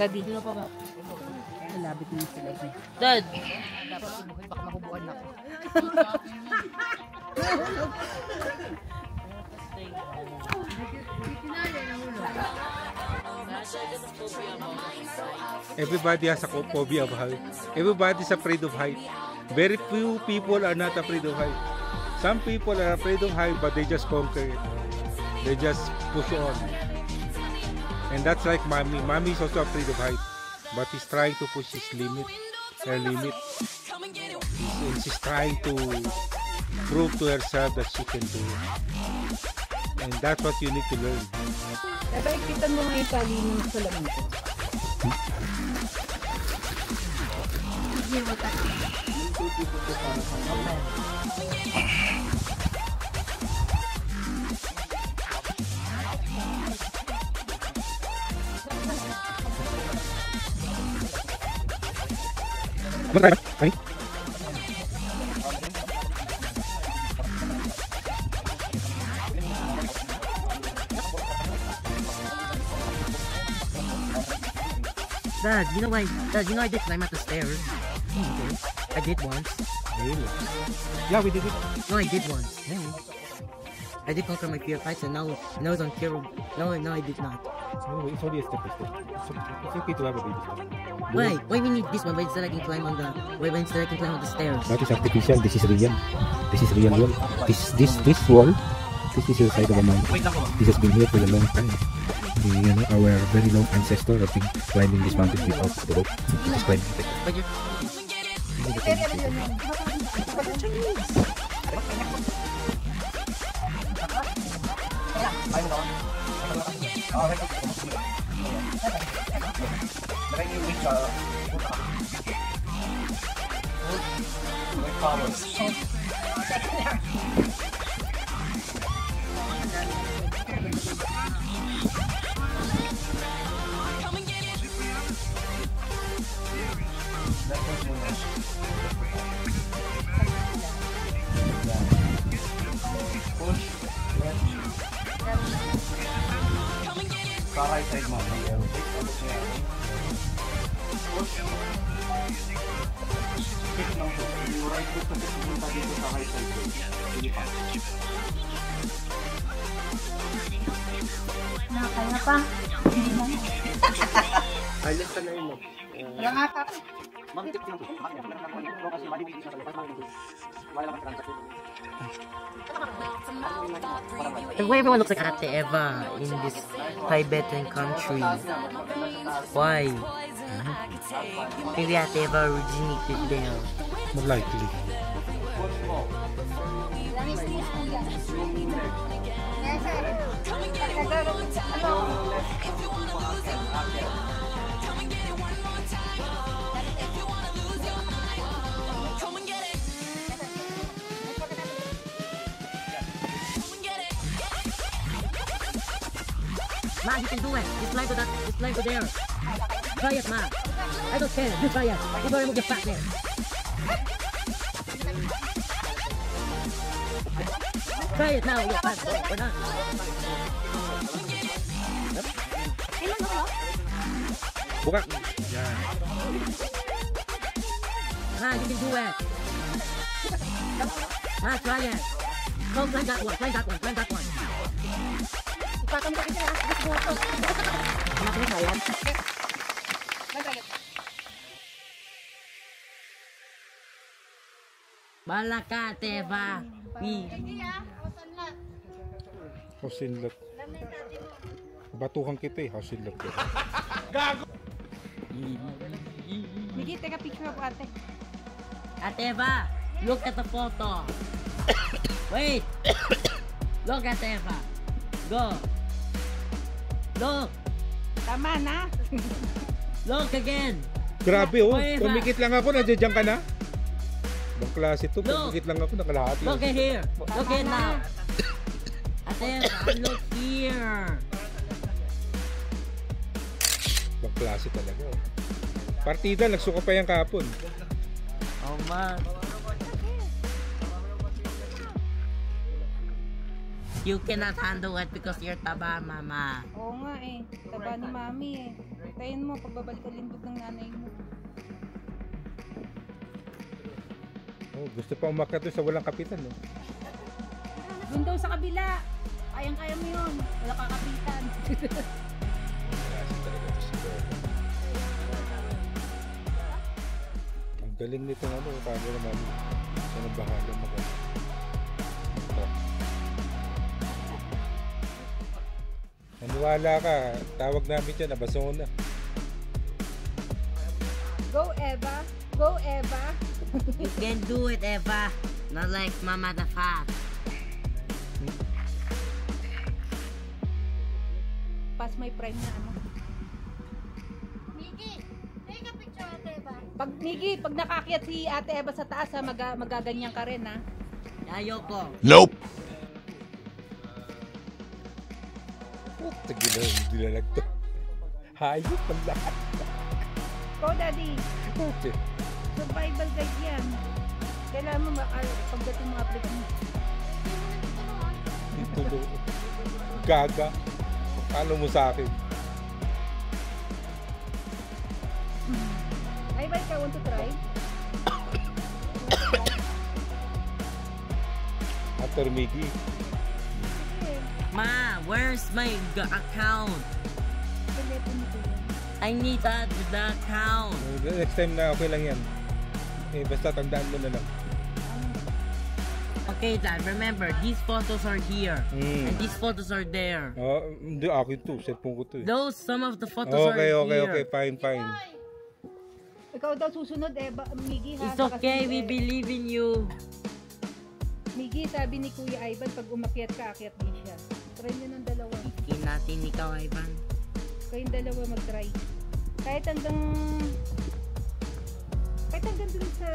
Daddy. Malabit mo sila. Dad! Dapat ibuhin, baka mahubuan ako. Everybody has a phobia of height. Everybody is afraid of height. Very few people are not afraid of height. Some people are afraid of height, but they just conquer it. They just push on. And that's like mommy. Mommy is also afraid of height, but he's trying to push his limit, her limit. And she's trying to prove to herself that she can do it. And that's what you need to learn. Dapat kita mo nga itali ng salamin ko. Okay. Dad, you know why? Dad, you know I did climb up the stairs. Okay. I did once. Really? Yeah, we did it. No, I did once. Yeah. I did conquer my fear of heights, and now it's uncurable. No, I did not. No, it's only a step by step. It's okay to have a baby step. Why we need this one? Why instead I can climb on the? Why instead I can climb on the stairs? That is artificial. This is real. This is real wall. This wall. This is your side of a mountain. This has been here for a long time. Our very long ancestor have been climbing this mountain without the rope. Just climbing it. But you're... Right side mo. Nakakaya pa. Ayos ka na yun mo. Wala nga pa. Mag-tip lang. Kasi malibig sa wala lang transaction. Why everyone looks like Ate Eva in this Tibetan country? Why? Maybe Ate Eva originated there. More likely. Ma, you can do it. Just climb to that. Just climb to there. Try it, Ma. I don't care. You try it. You gotta remove your fat there. Try it now. You're fat. We're done. Buka. Yan. Ma, you can do it. Ma, try it. Go, climb that one. Climb that one. Climb that one. Ipakanta kita lang. Gusto mo ito. Anak mo sayang. Bala ka, Teva. Hausinlat. Batuhan kita eh. Hausinlat. Gago! Migi, take a picture of ate. Ateva, look at the photo. Wait. Look at Eva. Go. Look. Tama na. Look again. Grabe oh. Eva. Pumikit lang ako. Nandiyan ka na. Ibang klase to. Pumikit lang ako. Nakalahati. Look at here. Look at now. Ateva, look here. Ibang klase talaga. Partida. Nagsuka pa yan kahapon. Oh man. You cannot handle it because you're taba, mama. Oo nga eh. Taba ni mami eh. Tayin mo, pagbabalik ang lindog ng nanay mo. Oh, gusto pa umakyat doon sa walang kapitan, no? Doon daw sa kabila. Kayang-kaya mo yun. Wala kakapitan. Ang galing nito nga, no? Camera mami. Siya nang bahala magaling. Maniwala ka, tawag namin dyan, Abasona. Go, Eva. Go, Eva. You can do it, Eva. Not like Mama the Fat. Pass my prime na ano. Miki, take a picture of Eva. Miggy, pag nakakyat si Ate Eva sa taas, ha, magaganyan ka rin, ha? Ayoko. Nope. Tagilan, hindi na lang to. Hayop ang lahat. Go, Daddy. Survival guide yan. Kailangan mo pagdating mga application. Dito do. Gaga. Ano mo sa akin? Ay, ba ikaw want to try? After Miggy. Ma, where's my account? Telephone ko yun. I need the account. Next time na okay lang yan. Eh, basta tandaan mo na lang. Okay, Dad, remember, these photos are here. And these photos are there. Hindi, akin to. Cellphone ko to eh. Those, some of the photos are Okay, here. fine. Ikaw daw susunod, Eva. Miggy, ha? It's okay, we believe in you. Miggy, sabi ni Kuya Ivan, pag umakyat ka, akyat din siya. Try nyo ng dalawa. Ikin natin ikaw, Ivan. Kayong dalawa mag-try. Kahit hanggang dun sa...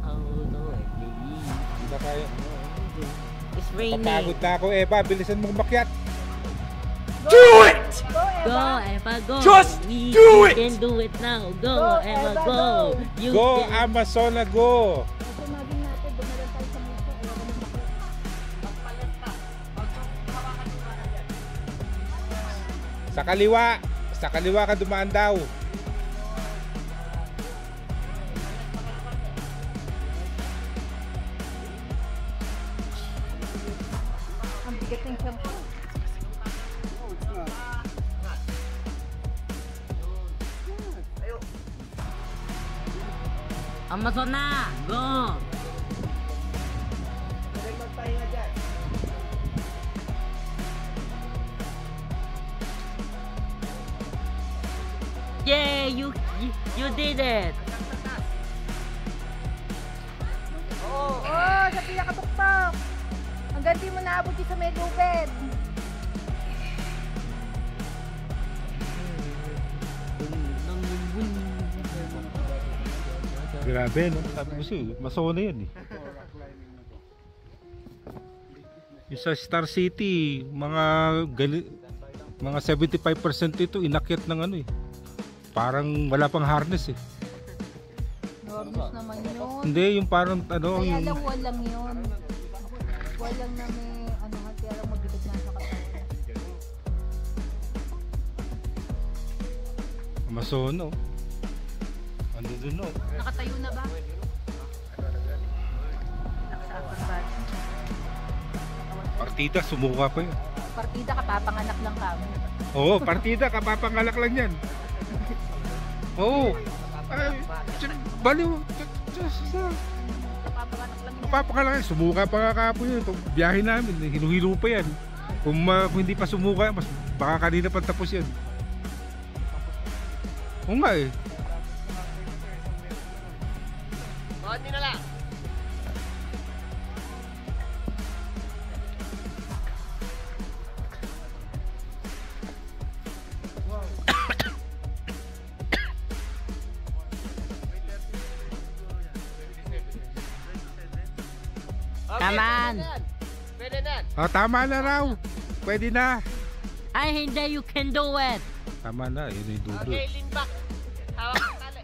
Oh, no, Hindi na kaya. it's raining. Papagod na ako, Eva. Bilisan mo umakyat. Go, Eva! Go, Eva, go. Just we do it! can do it now. Go, Go, Eva, Eva, go. go. You Go, can. Amazona, go! Kasi maging natin, dumalang tayo sa muso. Ayaw ko na Sa kaliwa. Sa kaliwa ka dumaan daw. ang bigat ng shampoo. Amazon na! Go! Yay! You did it! Oh, sa pinakatuktok. Hanggang di mo naabot yung sa may lubed. Grabe, no? Sabi ko siya, masona yan eh. Yung sa Star City, mga 75% ito inakyat ng ano eh. Parang wala pang harness eh. Normus naman yun. Hindi, yung parang ano, Kaya yung lang walang yun. Walang na may ano nga, kaya lang mabigat na sa katawan. Amazono. Ano dun no? Nakatayo na ba? Sa upper body. Partida, sumuka pa yun. Partida ka, papanganak lang kami. Oo, partida, kapapangalak lang yan. Oo. Ay, baliw. Papanganak lang yan. Papakalaki, sumuka pa nga kapon yun. Pag biyahe namin, hinuhilo pa yan. Kung hindi pa sumuka, mas baka kanina pa tapos yan. Oo nga eh. Konti na lang. Come on! Pwede na. Ah, tama na raw. Pwede na. Ay, hindi, you can do it! Tama na, yun yung dudo. Okay, lean back. Hawak ng tali.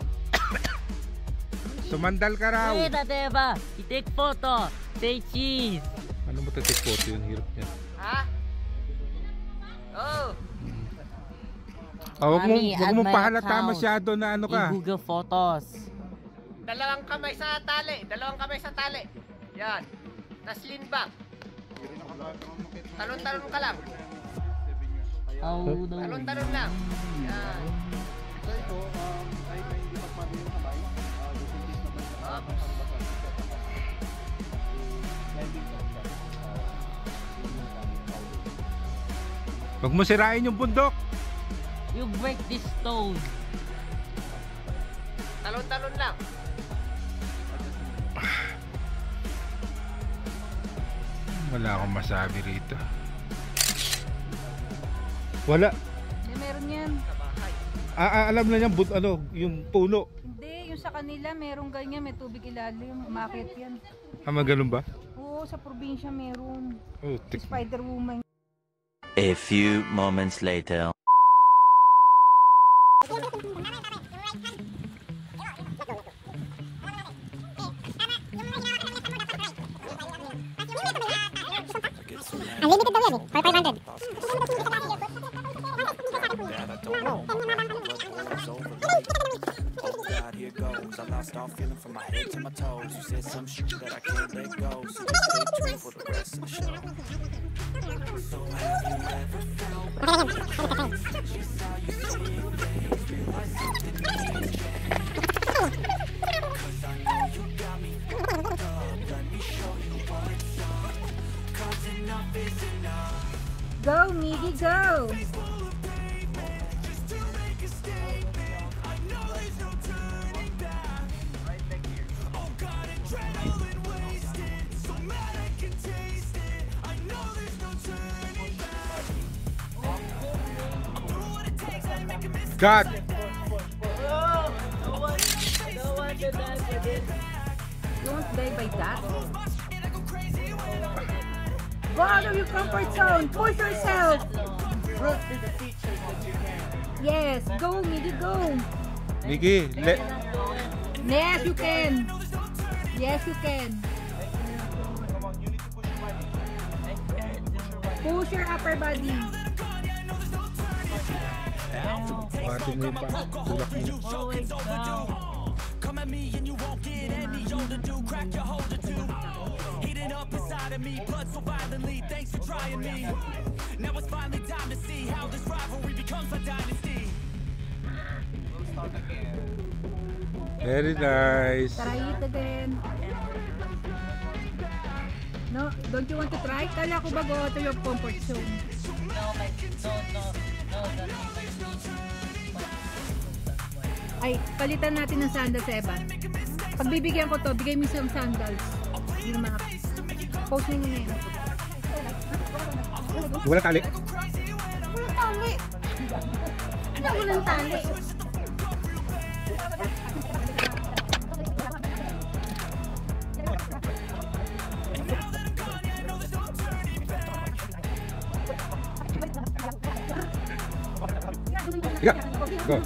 Sumandal ka raw. Wait, Ate Eva! You take photo! Say cheese! Ano mo take photo yung hirap niya. Ha? Oh! Wag mo, Mami, wag add mo my pahalata account masyado na ano ka. In Google Photos. Dalawang kamay sa tali. Yan. Tas lean back. Talon-talon ka lang. Oh, no. Talon-talon lang. Yan. Wag mo sirain yung bundok. You break this stone. Talon-talon lang. Wala akong masabi rito. Wala. Hindi, meron yan. Alam na niyan yung puno. Hindi, yung sa kanila merong ganyan, may tubig ilalim. Umakit yan. Ganun ba? Oo, sa probinsya meron. Oh, Si Spider-Woman. A few moments later. Unlimited daw yan eh, for 500. Here goes. I lost all feeling from my head to my toes. You said some shit that I can't let go. So you stay true for the rest of the show. So have you ever felt just how you see things? Realize something needs change. 'Cause I know you got me fucked up. Let me show you what's up. 'Cause enough is enough. Go, Miggy, go! God! Don't die by that. Go out of your comfort zone. Push yourself. Yes, go, Miggy, go. Miggy, Yes, you can. Yes, you can. Push your upper body. pati mo yung tulak mo. Come at me and you won't get any older, dude. Crack your holder too. Heating up inside of me, blood so violently. Thanks for trying me. Now it's finally time to see how this rivalry becomes a dynasty. Very nice. Try it again. No, don't you want to try? Kala ko ba go to your comfort zone? Ay, palitan natin ng sandals, Evan. Pagbibigyan ko to, bigay mo isang sandals. Yung mga post mo yun ngayon. Walang tali. Walang tali. Ano walang tali? Yeah, go.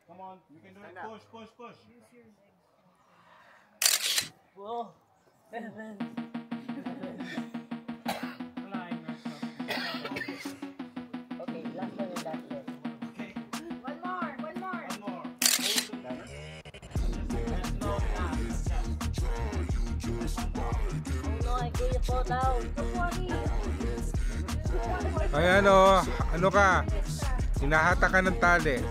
Come on, you can do it. Push, push, push. Whoa. Okay, last one and last one. One more, one more. One more. Oh no, I couldn't fall down. Don't worry. Ay ano ka? Hinahata ka ng tali.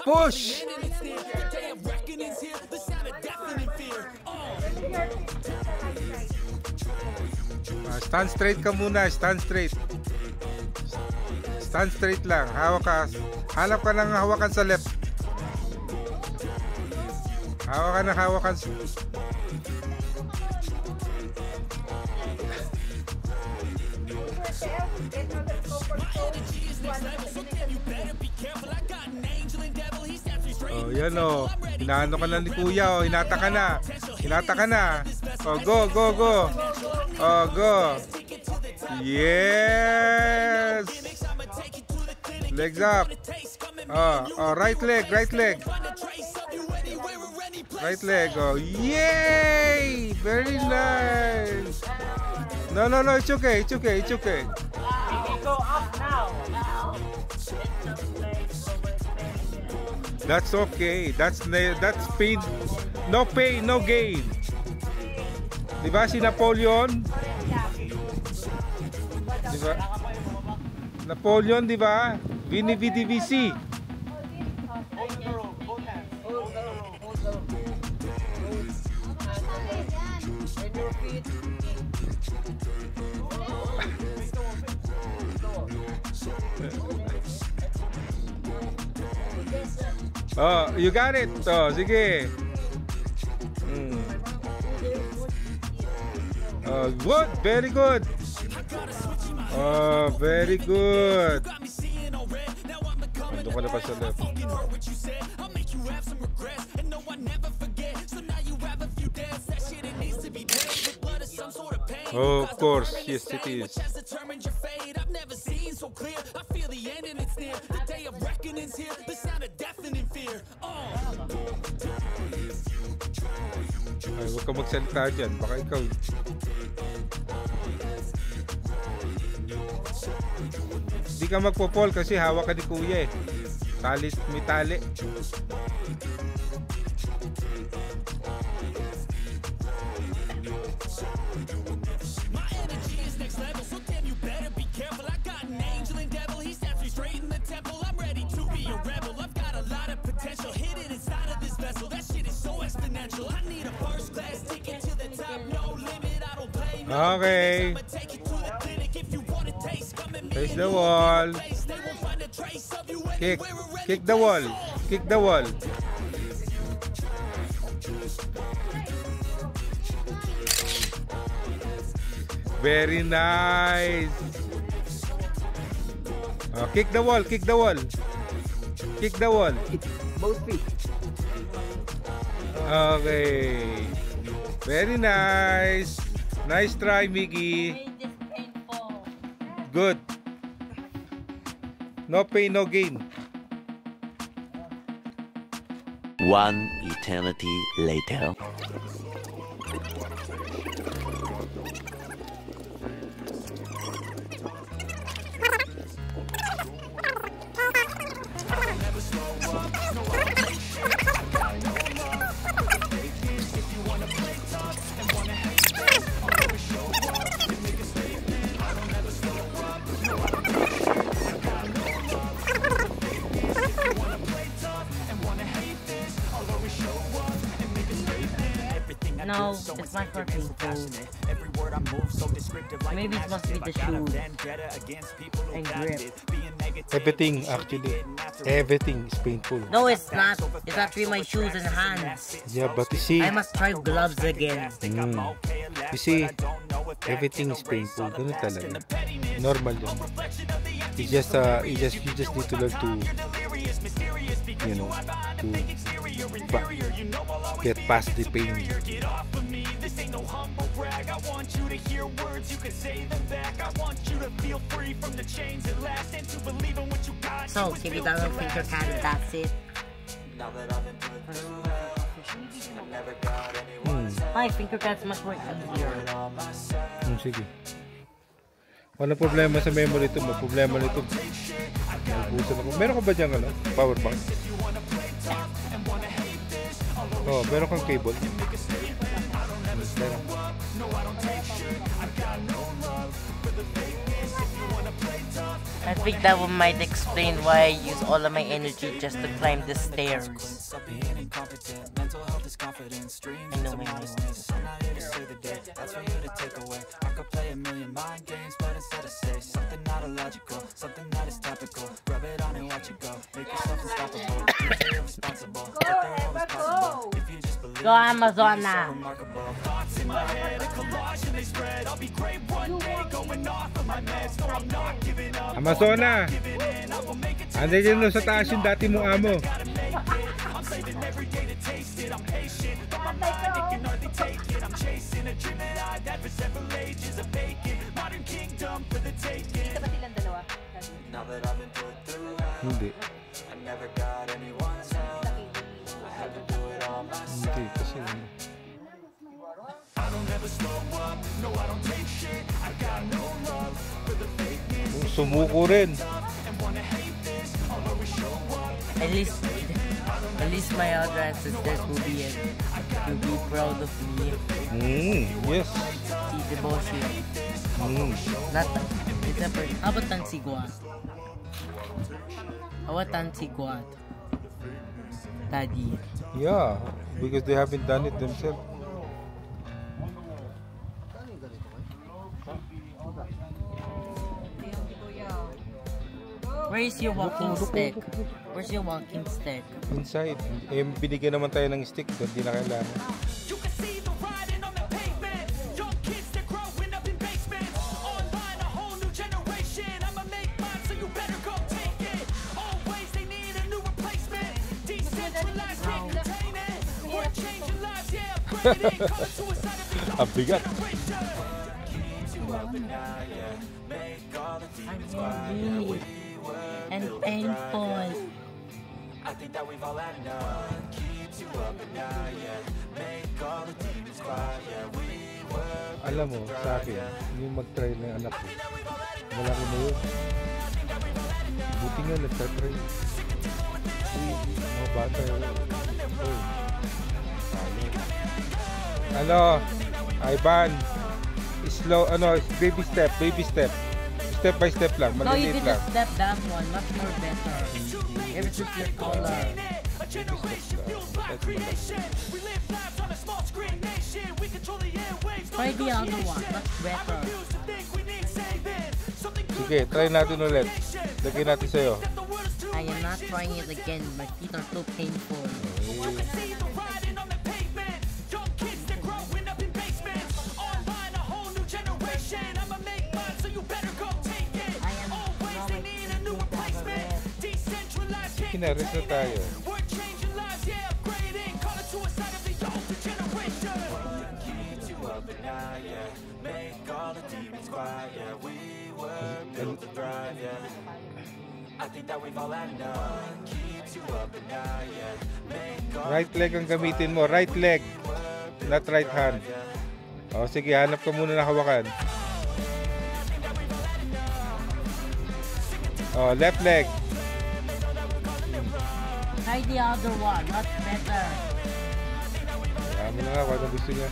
Push! Stand straight ka muna, stand straight. Stand straight lang. Hawak ka. Hanap ka ng hawakan sa left. Hawak ka ng hawakan sa... Oh, yan oh. Inaano ka na ni Kuya oh. Hinata ka na. Hinata ka na. Oh, go, go, go. Oh, go. Yes. Legs up. Oh, right leg, right leg. Right leg. Oh, yay! Very nice. No, no, no. It's okay. It's okay. It's okay. Go up now. That's okay. That's pain. No pain, no gain. Diba si Napoleon? Diba? Napoleon, diba? Vini Vidi Vici. Oh, you got it. Oh, sige. Good. Very good. Oh, very good. Doon ka na pa sa left. Oh, of course. Yes, it is. Ay, huwag ka magsalita dyan. Baka ikaw. Hindi ka magpo-fall kasi hawak ka ni Kuya eh. Tali, may tali. Okay. Face the wall. Kick. Kick the wall. Kick the wall. Very nice. Oh, kick the wall. Kick the wall. Kick the wall. Both feet. Okay. Very nice. Nice try, Mickey. Good. No pain, no gain. One eternity later. No, it's my fucking food. Maybe it must be the shoes and grip. Everything, actually. Everything is painful. No, it's not. It's actually my shoes and hands. Yeah, but you see... I must try gloves again. You see, everything is painful. Ganun talaga. Normal yun. You just need to learn to, you know, to get past the pain. So, give me that little finger cat and that's it. My finger cat's much more easier. Sige. Walang problema sa memory ito. May problema nito. Nagbusan ako. Meron ka ba dyan ano? Power bank? Oh, meron kang cable. I think that one might explain why I use all of my energy just to climb the stairs. I know my name. That's for you to take away. I could play a million mind games, but instead I say something not illogical, something that is topical. Rub it on and watch it go. Make yourself unstoppable. You're irresponsible. Go ahead, go. If you just believe, go Amazon now. Thoughts in my head, a collage and they spread. I'll be great one day, going off of my Amazona! Andiyan yun sa taas yung dati mong amo. Hindi. Hindi kasi sumuko rin. At least my other ancestors will be proud of me. Yes. See the bullshit. Not it's a person. How about Tansigua? How about Tansigua? Daddy. Yeah, because they haven't done it themselves. Where is your walking stick? Where's your walking stick? Inside. Eh, binigyan naman tayo ng stick, hindi na kailangan. Ang bigat. Heavy and painful. Alam mo, sa akin, yung mag-try ng anak ko, malaki na yun. Buti nga nagtatry. Mga bata yun. Ano, Ivan, slow, baby step. Step by step lang, No, you maliliit can lang. just step that one, much more better. Ever since your color. Try the other one, much better. Sige, try natin ulit. Lagyan natin sa'yo. I am not trying it again, my feet are too painful. Kinaris na tayo. Right leg ang gamitin mo. Right leg. Not right hand. O sige, hanap ka muna ng hawakan. O, left leg. Try the other one, much better. Kaya mo na nga kung ano gusto niya.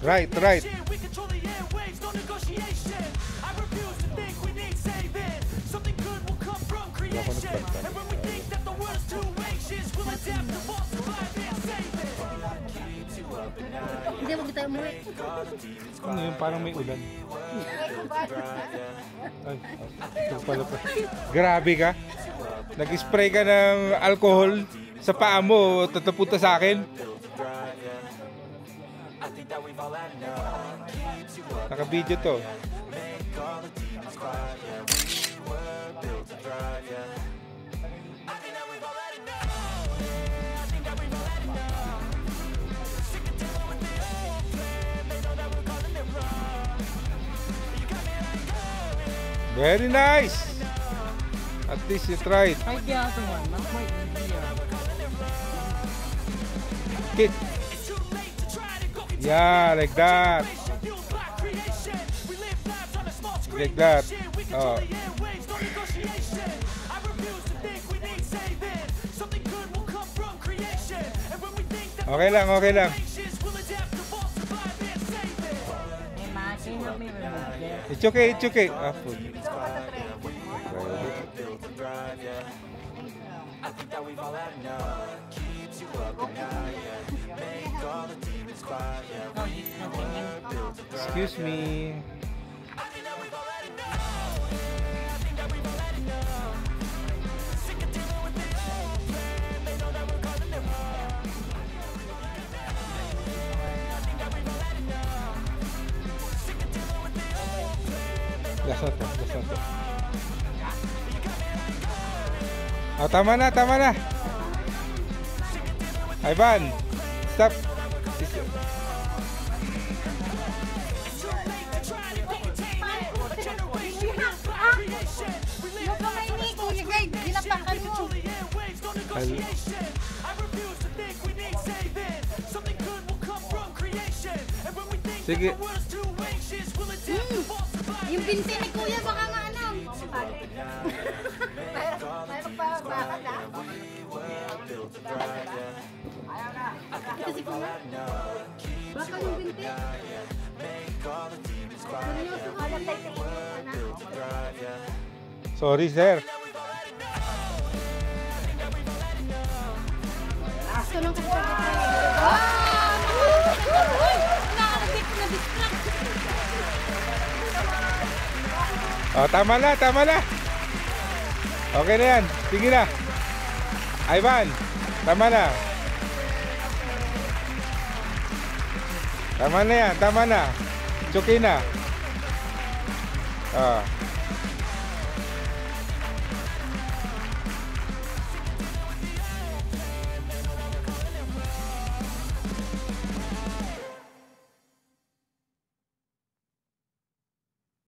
Right. Hindi, huwag tayo umuwi. Ano yun? Parang may ulan. Ay, ito pala pa. Grabe ka. Nag-spray ka ng alcohol sa paa mo, tatapunta sa akin. Naka-video to. Very nice! At least you tried. Try the other one, much more easier. Kick. Yeah, like that. Like that. Oh. Okay lang. Hey ma, can you help me remove this? It's okay. Ah, food. Excuse me. That's not it. That's not it. Oh, tama na, tama na. Ivan, stop. Yung kamay ni Kuya Greg, dinapakan mo. Sige. Yung binti ni Kuya, baka nga ano. May magpapakad ah. Ito si Kuya. Baka yung binti. Seryoso ka. Alam tayo tingin mo na. Sorry, sir. Tulong ka sa Oh, tama na, tama na. Okay na yan. Sige na. Ivan, tama na. Tama na yan, tama na. It's okay na.